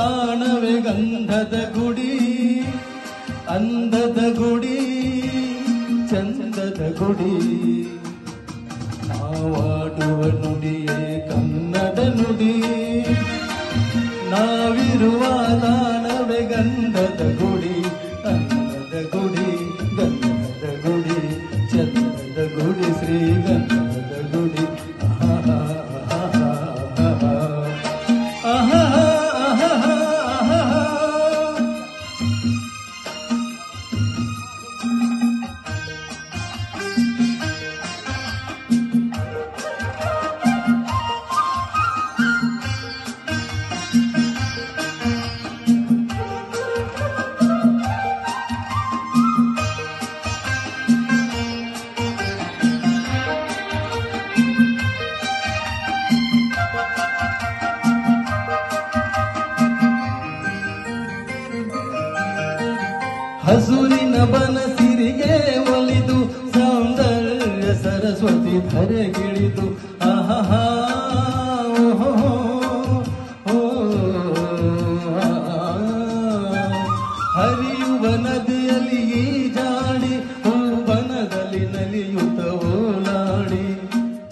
ತಾಣವೇ ಗಂಧದ ಗುಡಿ, ಅಂದದ ಗುಡಿ, ಚಂದದ ಗುಡಿ. ನಾವಾಡುವ ನುಡಿಯೇ ಕನ್ನಡ ನುಡಿ, ನಾವಿರುವ ತಾಣವೇ ಗಂಧದ ಗುಡಿ, ಅಂದದ ಗುಡಿ, ಗಂಧದ ಗುಡಿ, ಚಂದದ ಗುಡಿ, ಶ್ರೀಗಂಧದ ಗುಡಿ. ಹಸುರಿನ ಬನಸಿರಿಗೆ ಒಲಿದು ಸೌಂದರ್ಯ ಸರಸ್ವತಿ ಧರೆಗಿಳಿದು ಆಹಾ ಹರಿಯುವ ನದಿಯಲ್ಲಿ ಈಜಾಡಿ ಹೂವನದಲ್ಲಿ ನಲಿಯುತ್ತ ಓಲಾಡಿ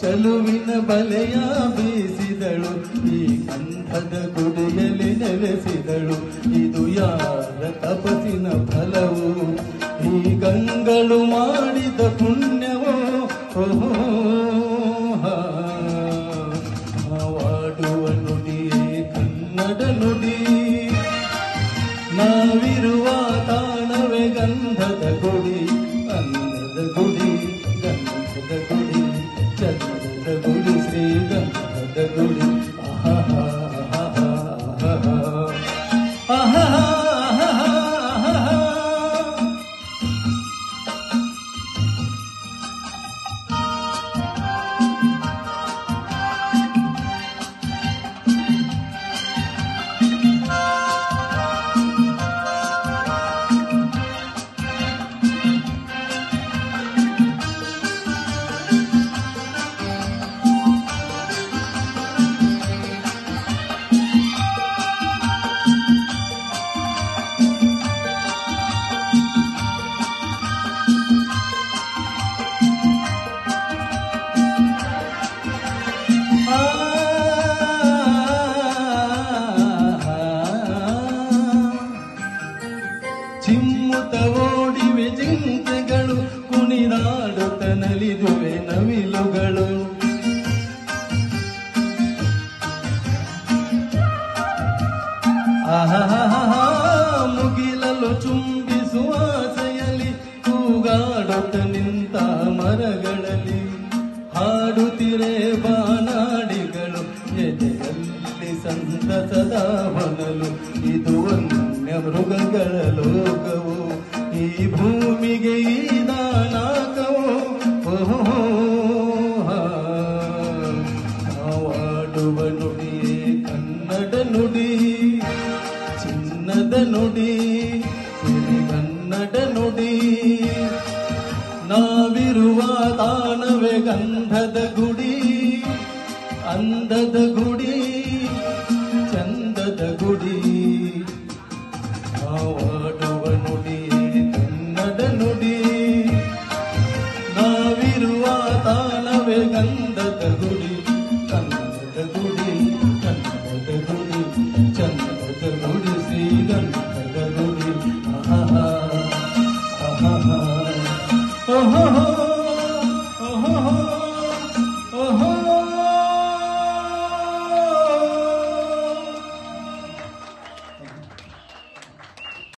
ಚಲುವಿನ ಬಲೆಯ ಬೀಸಿದಳು, ಈ ಗಂಧದ ಗುಡಿಯಲ್ಲಿ ನೆಲೆಸಿದಳು. ಇದು ಯಾರ ತಪಸ್ಸಿನ ಫಲವು, ಈ ಗಂಗಳು ಮಾಡಿದ ಪುಣ್ಯವೋ. ನಾವಾಡುವ ನುಡಿಯೇ ಕನ್ನಡ ನುಡಿ, ನಾವಿರುವ ತಾಣವೇ ಗಂಧದ ಗುಡಿ, ಅಂದದ ಗುಡಿ, ಗಂಧದ ಗುಡಿ, ಚಂದದ ಗುಡಿ, ಶ್ರೀಗಂಧದ ಗುಡಿ. ಚಿಮ್ಮುತ್ತ ಓಡಿವೆ ಜಿಂಕೆಗಳು, ಕುಣಿದಾಡುತ್ತ ನಲಿದುವೆ ನವಿಲುಗಳು. ಮುಗಿಲಲು ಚುಂಬಿಸುವ ಆಸೆಯಲ್ಲಿ ಕೂಗಾಡುತ್ತ ನಿಂತ ಮರಗಳಲ್ಲಿ ಹಾಡುತ್ತಿರೆ ಬಾನಾಡಿಗಳು, ಎದೆಯಲ್ಲಿ ಸಂತಸದ ಹೊನಲು. ಇದು ವನ್ಯ ಮೃಗಗಳ ಲೋಕವು, ಈ ಭೂಮಿಗೆ ಈ ದಾನಾಕವು. ನಾವಾಡುವ ನುಡಿಯೇ ಕನ್ನಡ ನುಡಿ, ಚಿನ್ನದ ನುಡಿ, ಸಿರಿಗನ್ನಡ ನುಡಿ. ನಾವಿರುವ ತಾಣವೇ ಗಂಧದ ಗುಡಿ, ಅಂದದ ಗುಡಿ, ಚಂದದ ಗುಡಿ.